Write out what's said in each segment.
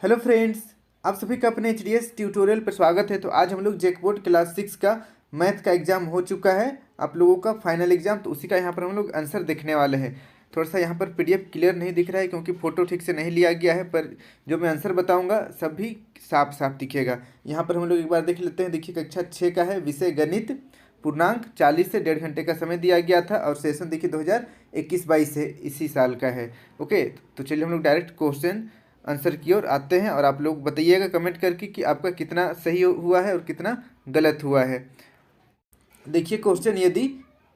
Hello friends, आप सभी का अपने एच ट्यूटोरियल पर स्वागत है। तो आज हम लोग जैकबोर्ड क्लास 6 का मैथ का एग्ज़ाम हो चुका है, आप लोगों का फाइनल एग्ज़ाम। तो उसी का यहाँ पर हम लोग आंसर देखने वाले हैं। थोड़ा सा यहाँ पर पीडीएफ क्लियर नहीं दिख रहा है क्योंकि फ़ोटो ठीक से नहीं लिया गया है, पर जो मैं आंसर बताऊँगा सभी साफ साफ दिखेगा। यहाँ पर हम लोग एक बार देख लेते हैं। देखिए, कक्षा 6 का है, विषय गणित, पूर्णांक 40 से 1.5 घंटे का समय दिया गया था और सेशन देखिए 2021-22 से इसी साल का है। ओके, तो चलिए हम लोग डायरेक्ट क्वेश्चन आंसर की ओर आते हैं और आप लोग बताइएगा कमेंट करके कि आपका कितना सही हुआ है और कितना गलत हुआ है। देखिए क्वेश्चन, यदि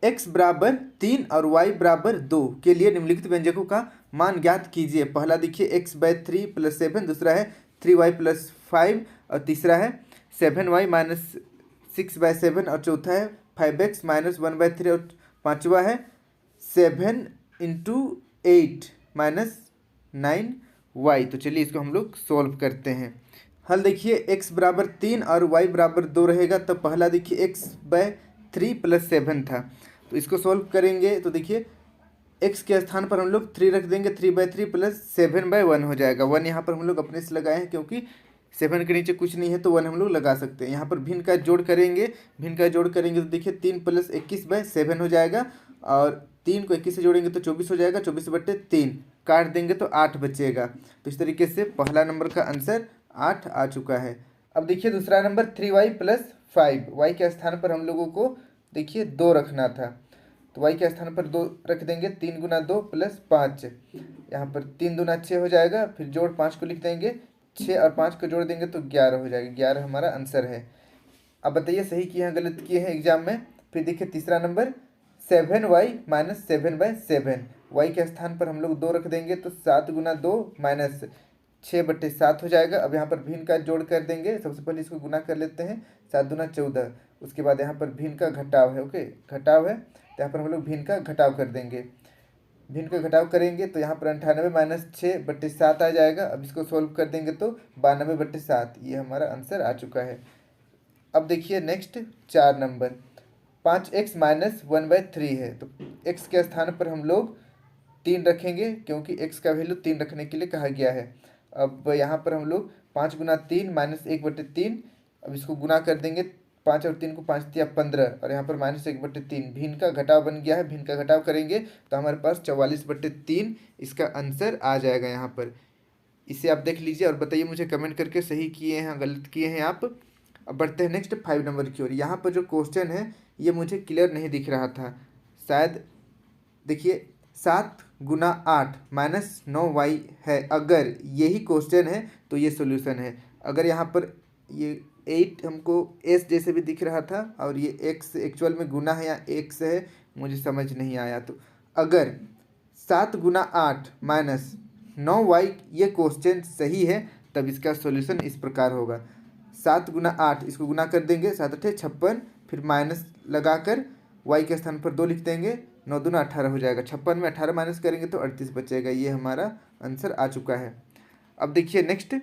x बराबर 3 और y बराबर 2 के लिए निम्नलिखित व्यंजकों का मान ज्ञात कीजिए। पहला देखिए x/3 + 7, दूसरा है 3y + 5 और तीसरा है 7y - 6/7 और चौथा है 5x - 1/3 और पांचवा है 7 × 8 - 9y। तो चलिए इसको हम लोग सॉल्व करते हैं। हल देखिए, x बराबर 3 और y बराबर 2 रहेगा, तो पहला देखिए x/3 + 7 था, तो इसको सॉल्व करेंगे तो देखिए x के स्थान पर हम लोग 3 रख देंगे, 3/3 + 7/1 हो जाएगा। 1 यहाँ पर हम लोग अपने से लगाए हैं क्योंकि 7 के नीचे कुछ नहीं है, तो 1 हम लोग लगा सकते हैं। यहाँ पर भिन्न का जोड़ करेंगे, तो देखिए 3 + 21/7 हो जाएगा और 3 को 21 से जोड़ेंगे तो 24 हो जाएगा। 24/3 काट देंगे तो 8 बचेगा। तो इस तरीके से पहला नंबर का आंसर 8 आ चुका है। अब देखिए दूसरा नंबर 3y + 5, y के स्थान पर हम लोगों को देखिए 2 रखना था, तो y के स्थान पर 2 रख देंगे। 3 × 2 + 5, यहाँ पर 3 दूना 6 हो जाएगा, फिर जोड़ 5 को लिख देंगे, 6 और 5 को जोड़ देंगे तो 11 हो जाएगा। 11 हमारा आंसर है। अब बताइए सही किए हैं गलत किए हैं एग्जाम में। फिर देखिए तीसरा नंबर 7y - 7/7, y के स्थान पर हम लोग 2 रख देंगे, तो 7 × 2 - 6/7 हो जाएगा। अब यहाँ पर भिन्न का जोड़ कर देंगे, सबसे पहले इसको गुना कर लेते हैं, 7 दूना 14, उसके बाद यहाँ पर भिन्न का घटाव है। ओके, घटाव है तो यहाँ पर हम लोग भिन्न का घटाव कर देंगे। भिन्न का घटाव करेंगे तो यहाँ पर 98 - 6/7 आ जाएगा। अब इसको सोल्व कर देंगे तो 92/7, ये हमारा आंसर आ चुका है। अब देखिए नेक्स्ट 4 नंबर 5x - 1/3 है, तो x के स्थान पर हम लोग 3 रखेंगे क्योंकि x का वैल्यू 3 रखने के लिए कहा गया है। अब यहाँ पर हम लोग 5 × 3 - 1/3, अब इसको गुना कर देंगे, 5 और 3 को 5 × 15 और यहाँ पर -1/3, भिन्न का घटाव बन गया है। भिन्न का घटाव करेंगे तो हमारे पास 44/3 इसका आंसर आ जाएगा। यहाँ पर इसे आप देख लीजिए और बताइए मुझे कमेंट करके सही किए हैं गलत किए हैं आप। अब बढ़ते हैं नेक्स्ट 5 नंबर की ओर। यहाँ पर जो क्वेश्चन है ये मुझे क्लियर नहीं दिख रहा था शायद। देखिए 7 × 8 - 9y है, अगर यही क्वेश्चन है तो ये सोल्यूशन है। अगर यहाँ पर ये 8 हमको s जैसे भी दिख रहा था और ये x एक्चुअल में गुना है या x है, मुझे समझ नहीं आया। तो अगर 7 × 8 - 9y ये क्वेश्चन सही है, तब इसका सॉल्यूशन इस प्रकार होगा। 7 × 8 इसको गुना कर देंगे, 7 × 8 = 56, फिर माइनस लगाकर y के स्थान पर 2 लिख देंगे, 9 दूना 18 हो जाएगा। 56 में 18 माइनस करेंगे तो 38 बचेगा। ये हमारा आंसर आ चुका है। अब देखिए नेक्स्ट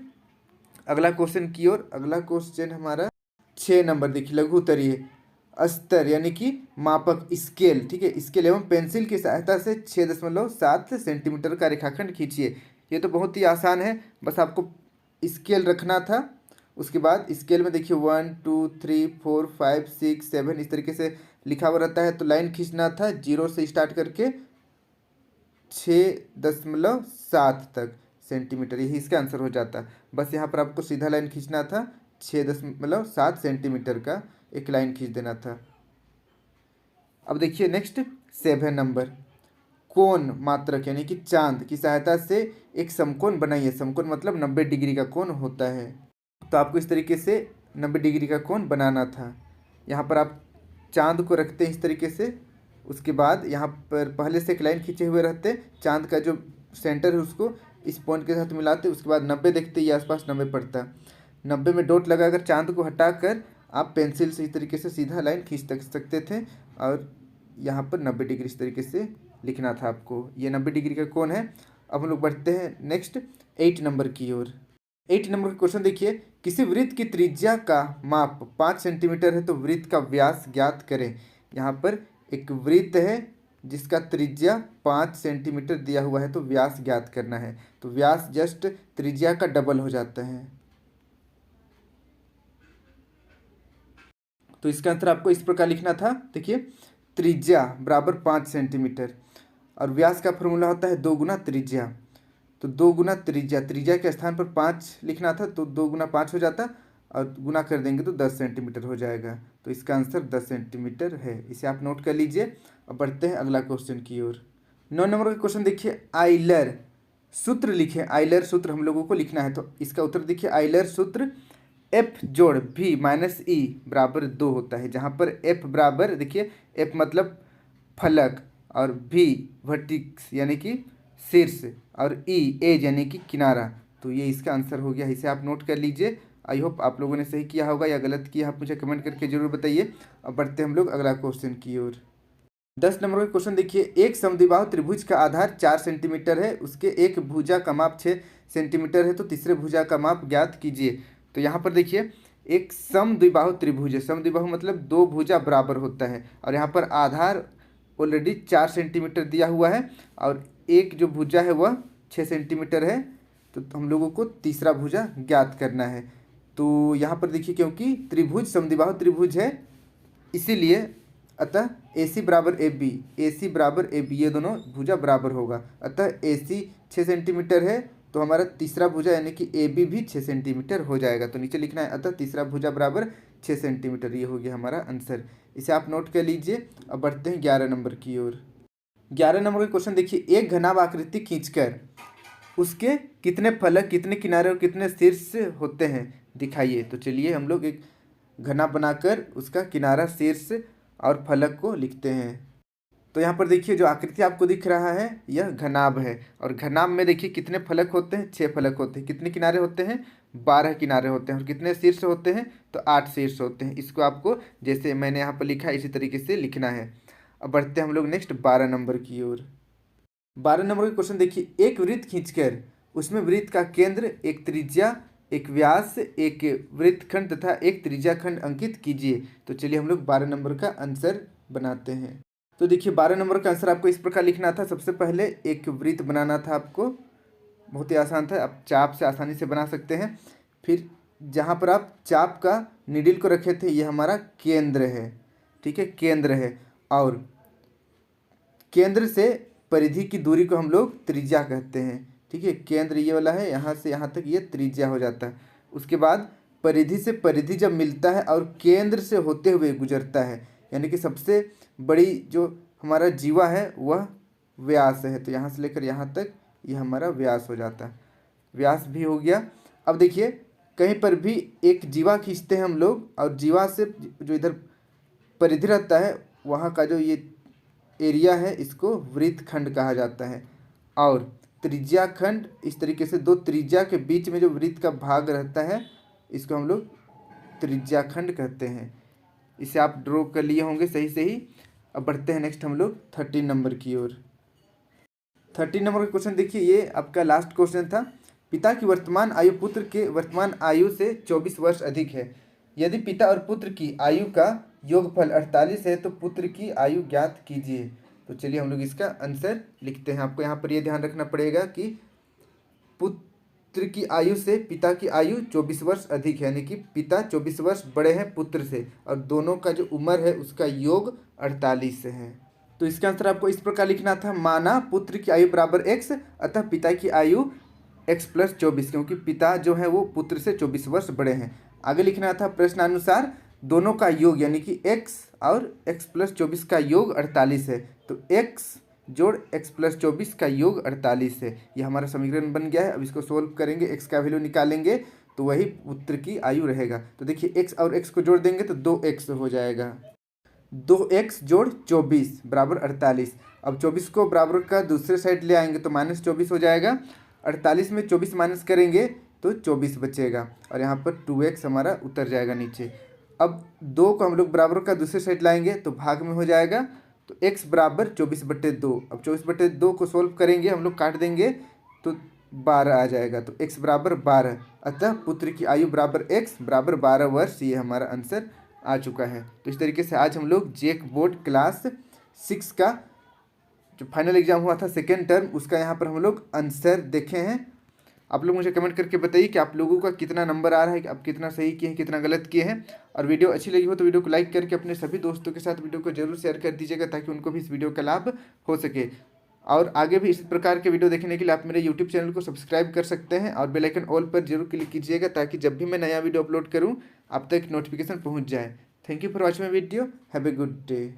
अगला क्वेश्चन की ओर। अगला क्वेश्चन हमारा 6 नंबर देखिए, लघु उत्तरीय अस्तर यानी कि मापक स्केल, ठीक है, स्केल एवं पेंसिल की सहायता से 6.7 सेंटीमीटर का रेखाखंड खींचिए। ये तो बहुत ही आसान है, बस आपको स्केल रखना था। उसके बाद स्केल में देखिए 1 2 3 4 5 6 7 इस तरीके से लिखा हुआ रहता है, तो लाइन खींचना था 0 से स्टार्ट करके 6.7 तक सेंटीमीटर, यही इसका आंसर हो जाता। बस यहाँ पर आपको सीधा लाइन खींचना था, 6.7 सेंटीमीटर का एक लाइन खींच देना था। अब देखिए नेक्स्ट 7 नंबर, कोण मात्रक यानी कि चांद की सहायता से एक समकोण बनाइए। समकोण मतलब 90 डिग्री का कोण होता है, तो आपको इस तरीके से 90 डिग्री का कोण बनाना था। यहाँ पर आप चांद को रखते हैं इस तरीके से, उसके बाद यहाँ पर पहले से एक लाइन खींचे हुए रहते, चांद का जो सेंटर है उसको इस पॉइंट के साथ मिलाते, उसके बाद 90 देखते, ये आसपास 90 पड़ता। 90 में डॉट लगाकर चांद को हटाकर आप पेंसिल से इस तरीके से सीधा लाइन खींच सकते थे और यहाँ पर 90 डिग्री इस तरीके से लिखना था आपको। ये 90 डिग्री का कोण है। अब हम लोग बढ़ते हैं नेक्स्ट 8 नंबर की ओर। 8 नंबर का क्वेश्चन देखिए, किसी वृत्त की त्रिज्या का माप 5 सेंटीमीटर है, तो वृत्त का व्यास ज्ञात करें। यहाँ पर एक वृत्त है जिसका त्रिज्या 5 सेंटीमीटर दिया हुआ है, तो व्यास ज्ञात करना है। तो व्यास जस्ट त्रिज्या का डबल हो जाता है। तो इसका आंसर आपको इस प्रकार लिखना था। देखिए, त्रिज्या बराबर 5 सेंटीमीटर और व्यास का फॉर्मूला होता है 2 गुना त्रिज्या। तो 2 गुना त्रिज्या, त्रिज्या के स्थान पर 5 लिखना था, तो 2 गुना 5 हो जाता और गुना कर देंगे तो 10 सेंटीमीटर हो जाएगा। तो इसका आंसर 10 सेंटीमीटर है। इसे आप नोट कर लीजिए। अब बढ़ते हैं अगला क्वेश्चन की ओर। 9 नंबर का क्वेश्चन देखिए, आइलर सूत्र लिखे। आइलर सूत्र हम लोगों को लिखना है। तो इसका उत्तर देखिए, आइलर सूत्र एफ जोड़ भी माइनस ई बराबर 2 होता है। जहाँ पर एफ बराबर, देखिए एफ मतलब फलक और भी वर्टिक्स यानी कि शीर्ष और ई एज यानी कि किनारा। तो ये इसका आंसर हो गया। इसे आप नोट कर लीजिए। आई होप आप लोगों ने सही किया होगा या गलत किया, आप मुझे कमेंट करके जरूर बताइए। अब बढ़ते हम लोग अगला क्वेश्चन की ओर। 10 नंबर का क्वेश्चन देखिए, एक समद्विबाहु त्रिभुज का आधार 4 सेंटीमीटर है, उसके एक भुजा का माप 6 सेंटीमीटर है, तो तीसरे भुजा का माप ज्ञात कीजिए। तो यहाँ पर देखिए, एक समद्विबाहु त्रिभुज है। समद्विबाहु मतलब दो भुजा बराबर होता है और यहाँ पर आधार ऑलरेडी 4 सेंटीमीटर दिया हुआ है और एक जो भुजा है वह 6 सेंटीमीटर है। तो हम लोगों को तीसरा भुजा ज्ञात करना है। तो यहाँ पर देखिए, क्योंकि त्रिभुज समद्विबाहु त्रिभुज है इसीलिए अतः AC बराबर AB, AC बराबर AB, ये दोनों भुजा बराबर होगा। अतः AC 6 सेंटीमीटर है तो हमारा तीसरा भुजा यानी कि AB भी 6 सेंटीमीटर हो जाएगा। तो नीचे लिखना है अतः तीसरा भुजा बराबर 6 सेंटीमीटर। ये हो गया हमारा आंसर। इसे आप नोट कर लीजिए। अब बढ़ते हैं 11 नंबर की ओर। 11 नंबर का क्वेश्चन देखिए, एक घनाभ आकृति खींचकर उसके कितने फलक, कितने किनारे और कितने शीर्ष होते हैं दिखाइए। तो चलिए हम लोग एक घना बनाकर उसका किनारा, शीर्ष और फलक को लिखते हैं। तो यहाँ पर देखिए, जो आकृति आपको दिख रहा है यह घनाभ है और घनाभ में देखिए कितने फलक होते हैं, 6 फलक होते हैं। कितने किनारे होते हैं, 12 किनारे होते हैं और कितने शीर्ष होते हैं, तो 8 शीर्ष होते हैं। इसको आपको जैसे मैंने यहाँ पर लिखा है इसी तरीके से लिखना है। अब बढ़ते हैं हम लोग नेक्स्ट 12 नंबर की ओर। 12 नंबर का क्वेश्चन देखिए, एक वृत्त खींचकर उसमें वृत्त का केंद्र, एक त्रिज्या, एक व्यास, एक वृत्तखंड तथा एक त्रिज्या खंड अंकित कीजिए। तो चलिए हम लोग 12 नंबर का आंसर बनाते हैं। तो देखिए, 12 नंबर का आंसर आपको इस प्रकार लिखना था। सबसे पहले एक वृत्त बनाना था आपको, बहुत ही आसान था, आप चाप से आसानी से बना सकते हैं। फिर जहाँ पर आप चाप का निडिल को रखे थे ये हमारा केंद्र है, ठीक है, केंद्र है। और केंद्र से परिधि की दूरी को हम लोग त्रिज्या कहते हैं, ठीक है। केंद्र ये वाला है, यहाँ से यहाँ तक ये त्रिज्या हो जाता है। उसके बाद परिधि से परिधि जब मिलता है और केंद्र से होते हुए गुजरता है, यानी कि सबसे बड़ी जो हमारा जीवा है वह व्यास है। तो यहाँ से लेकर यहाँ तक ये हमारा व्यास हो जाता है। व्यास भी हो गया। अब देखिए, कहीं पर भी एक जीवा खींचते हैं हम लोग और जीवा से जो इधर परिधि रहता है वहाँ का जो ये एरिया है इसको वृत्तखंड कहा जाता है। और त्रिज्या खंड, इस तरीके से दो त्रिज्या के बीच में जो वृत्त का भाग रहता है इसको हम लोग त्रिज्या खंड कहते हैं। इसे आप ड्रॉ कर लिए होंगे सही से ही। अब बढ़ते हैं नेक्स्ट हम लोग 13 नंबर की ओर। 13 नंबर का क्वेश्चन देखिए, ये आपका लास्ट क्वेश्चन था। पिता की वर्तमान आयु पुत्र के वर्तमान आयु से 24 वर्ष अधिक है। यदि पिता और पुत्र की आयु का योगफल 48 है तो पुत्र की आयु ज्ञात कीजिए। तो चलिए हम लोग इसका आंसर लिखते हैं। आपको यहाँ पर यह ध्यान रखना पड़ेगा कि पुत्र की आयु से पिता की आयु 24 वर्ष अधिक है, यानी कि पिता 24 वर्ष बड़े हैं पुत्र से और दोनों का जो उम्र है उसका योग 48 है। तो इसका आंसर आपको इस प्रकार लिखना था, माना पुत्र की आयु बराबर x, अतः पिता की आयु x + 24, क्योंकि पिता जो है वो पुत्र से 24 वर्ष बड़े हैं। आगे लिखना था, प्रश्नानुसार दोनों का योग यानी कि x और x + 24 का योग 48 है। तो x जोड़ x + 24 का योग 48 है। ये हमारा समीकरण बन गया है। अब इसको सोल्व करेंगे, x का वैल्यू निकालेंगे तो वही पुत्र की आयु रहेगा। तो देखिए, x और x को जोड़ देंगे तो 2x हो जाएगा। 2x जोड़ 24 बराबर 48। अब 24 को बराबर का दूसरे साइड ले आएंगे तो -24 हो जाएगा। 48 में 24 माइनस करेंगे तो 24 बचेगा और यहाँ पर 2x हमारा उतर जाएगा नीचे। अब 2 को हम लोग बराबर का दूसरे साइड लाएंगे तो भाग में हो जाएगा, तो x बराबर 24/2। अब 24/2 को सोल्व करेंगे, हम लोग काट देंगे तो 12 आ जाएगा। तो x बराबर 12, अतः पुत्र की आयु बराबर x बराबर 12 वर्ष। ये हमारा आंसर आ चुका है। तो इस तरीके से आज हम लोग जेक बोर्ड क्लास 6 का जो फाइनल एग्जाम हुआ था सेकेंड टर्म, उसका यहाँ पर हम लोग आंसर देखे हैं। आप लोग मुझे कमेंट करके बताइए कि आप लोगों का कितना नंबर आ रहा है, कि आप कितना सही किए हैं, कितना गलत किए हैं। और वीडियो अच्छी लगी हो तो वीडियो को लाइक करके अपने सभी दोस्तों के साथ वीडियो को जरूर शेयर कर दीजिएगा, ताकि उनको भी इस वीडियो का लाभ हो सके। और आगे भी इस प्रकार के वीडियो देखने के लिए आप मेरे यूट्यूब चैनल को सब्सक्राइब कर सकते हैं और बेल आइकन ऑल पर जरूर क्लिक कीजिएगा, ताकि जब भी मैं नया वीडियो अपलोड करूँ आप तक नोटिफिकेशन पहुँच जाए। Thank you for watching my video. Have a good day.